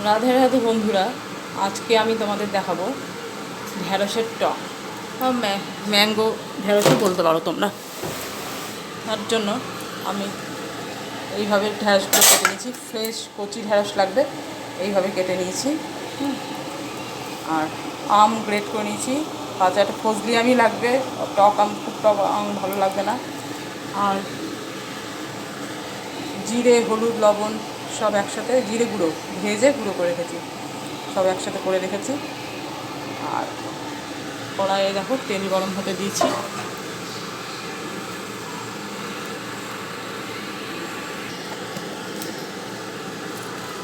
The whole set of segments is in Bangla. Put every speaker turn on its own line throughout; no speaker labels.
রাধে রাধে বন্ধুরা, আজকে আমি তোমাদের দেখাবো ঢ্যাঁড়সের টক বা ম্যাঙ্গো ঢ্যাঁড়সও বলতে পারো তোমরা। তার জন্য আমি এইভাবে ঢ্যাঁড়সগুলো কেটে নিয়েছি। ফ্রেশ কচি ঢ্যাঁড়স লাগবে, এইভাবে কেটে নিয়েছি। আর আম গ্রেট করে নিয়েছি। কাঁচা একটা ফজলি আমই লাগবে, টক আম খুব টক আম ভালো লাগবে না। আর জিরে, হলুদ, লবণ সব একসাথে, জিরে গুঁড়ো ভেজে গুঁড়ো করে রেখেছি, সব একসাথে করে রেখেছি। আর কড়াইয়ে দেখো তেল গরম হতে দিয়েছি।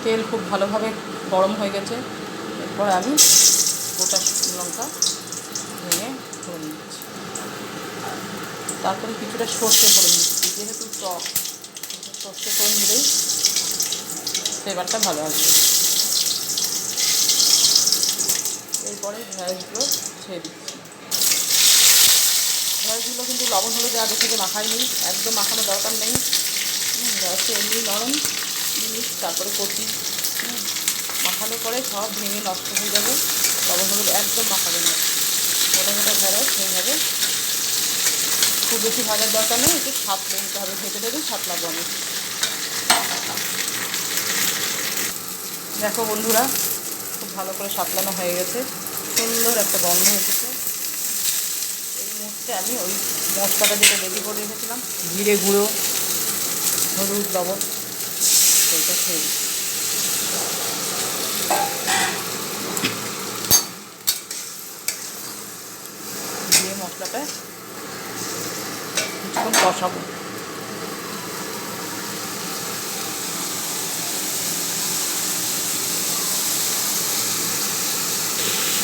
তেল খুব ভালোভাবে গরম হয়ে গেছে। এরপর আমি গোটা শুকনো লঙ্কা ভেঙে করে নিচ্ছি। তারপরে কিছুটা সর্ষে করে নিচ্ছি, যেহেতু টক সর্ষে করে নিলেই ফ্লেভারটা ভালো আসবে। এরপরে ঢ্যাঁড়সগুলো ছেড়ে দিচ্ছি। ঢ্যাঁড়সগুলো কিন্তু লবণ হলুদ আগে থেকে মাখাইনি, একদম মাখানোর দরকার নেই। ঢ্যাঁড়সটা এমনি নরম জিনিস, তারপরে কচি মাখালে পরে সব ভেঙে নষ্ট হয়ে যাবে। লবণ হলুদ একদম মাখাবে না, গোটা গোটা ঢ্যাঁড়স হয়ে যাবে। খুব বেশি ভাজার দরকার নেই, একটু সাঁতলে নিতে হবে, ভেজে ভেজে সাঁতলাবো আমি। দেখো বন্ধুরা, খুব ভালো করে সাঁতলানো হয়ে গেছে, সুন্দর একটা গন্ধ এসেছে। এই মুহূর্তে আমি ওই মশলাটা যেটা রেডি করে রেখেছিলাম, জিরে গুঁড়ো, হলুদ, লবণ, ওইটা খেয়ে দিয়ে মশলাটা কিছুক্ষণ কষাবো।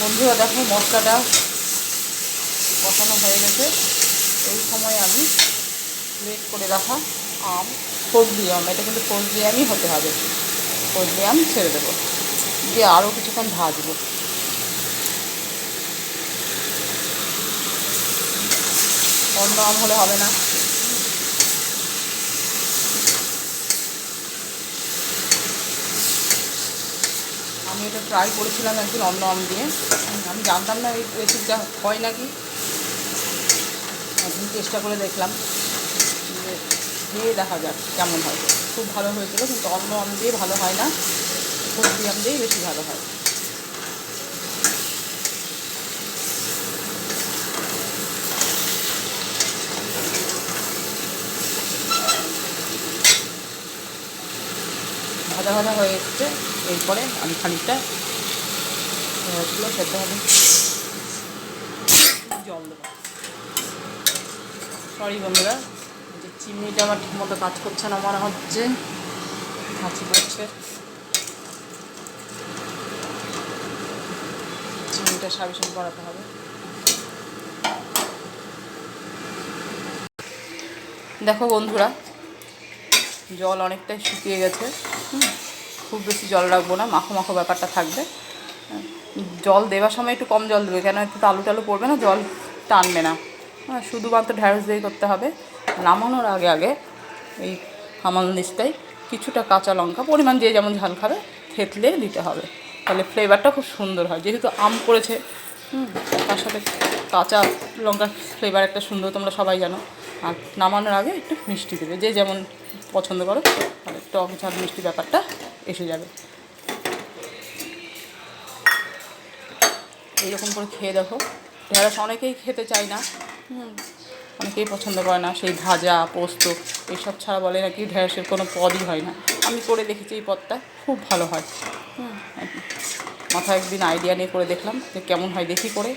বন্ধুরা দেখো, মশলাটা কষানো হয়ে গেছে। এই সময় আমি গ্রেট করে রাখা আম, ফজলি আম, এটা কিন্তু ফজলি আমই হতে হবে, ফজলি আম ছেড়ে দেবো, দিয়ে আরও কিছুক্ষণ ভাজবো। অন্য আম হলে হবে না। আমি এটা ট্রাই করেছিলাম একদিন অন্য আম দিয়ে, আমি জানতাম না এই রেসিপিটা হয় নাকি। একদিন চেষ্টা করে দেখলাম, যে খেয়ে দেখা যাক কেমন হয়। খুব ভালো হয়েছিল, কিন্তু অন্য আম দিয়ে ভালো হয় না, ফজলি আম দিয়েই বেশি ভালো হয়। ভাজা ভাজা হয়ে এসছে। এরপরে আমি খানিকটা ঢেঁড়সগুলো সেদ্ধ হবে জল দেবো। সরি বন্ধুরা, যে চিমনিটা আমার ঠিকমতো কাজ করছে না মনে হচ্ছে, হাঁচি পড়ছে। চিমনিটা সার্ভিসিং করাতে হবে। দেখো বন্ধুরা, জল অনেকটাই শুকিয়ে গেছে। খুব বেশি জল রাখবো না, মাখো মাখো ব্যাপারটা থাকবে। জল দেওয়ার সময় একটু কম জল দেবে, কেন একটু আলু টালু পড়বে না, জল টানবে না। শুধুমাত্র ঢ্যাঁড়স দিয়ে করতে হবে। নামানোর আগে আগে এই হামাল নিচটাই কিছুটা কাঁচা লঙ্কা, পরিমাণ যে যেমন ঝাল খাবে, থেতলে দিতে হবে, তাহলে ফ্লেভারটা খুব সুন্দর হয়। যেহেতু আম পড়েছে, তার সাথে কাঁচা লঙ্কার ফ্লেভার একটা সুন্দর, তোমরা সবাই জানো। আর নামানোর আগে একটু মিষ্টি দেবে, যে যেমন পছন্দ করো, তাহলে টক ঝাল মিষ্টি ব্যাপারটা এসে যাবে। এইরকম করে খেয়ে দেখো। ঢেঁড়স অনেকেই খেতে চায় না, অনেকেই পছন্দ করে না, সেই ভাজা পোস্ত এইসব ছাড়া বলে নাকি ঢেঁড়সের কোনো পদই হয় না। আমি করে দেখেছি, এই পদটা খুব ভালো হয়। মাথায় একদিন আইডিয়া নিয়ে করে দেখলাম যে কেমন হয় দেখি করে।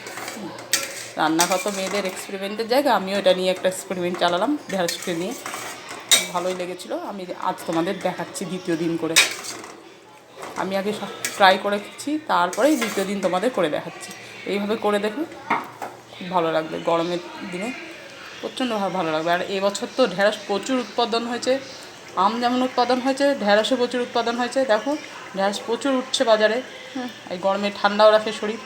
রান্নাঘর তো মেয়েদের এক্সপেরিমেন্টের জায়গা, আমিও এটা নিয়ে একটা এক্সপেরিমেন্ট চালালাম ঢেঁড়সকে নিয়ে, ভালোই লেগেছিলো। আমি আজ তোমাদের দেখাচ্ছি দ্বিতীয় দিন করে। আমি আগে সব ট্রাই করেছি, তারপরেই দ্বিতীয় দিন তোমাদের করে দেখাচ্ছি। এইভাবে করে দেখো, খুব ভালো লাগবে। গরমের দিনে প্রচণ্ডভাবে ভালো লাগবে। আর এবছর তো ঢেঁড়স প্রচুর উৎপাদন হয়েছে। আম যেমন উৎপাদন হয়েছে, ঢেঁড়সও প্রচুর উৎপাদন হয়েছে। দেখো, ঢেঁড়স প্রচুর উঠছে বাজারে। এই গরমে ঠান্ডাও রাখে শরীর।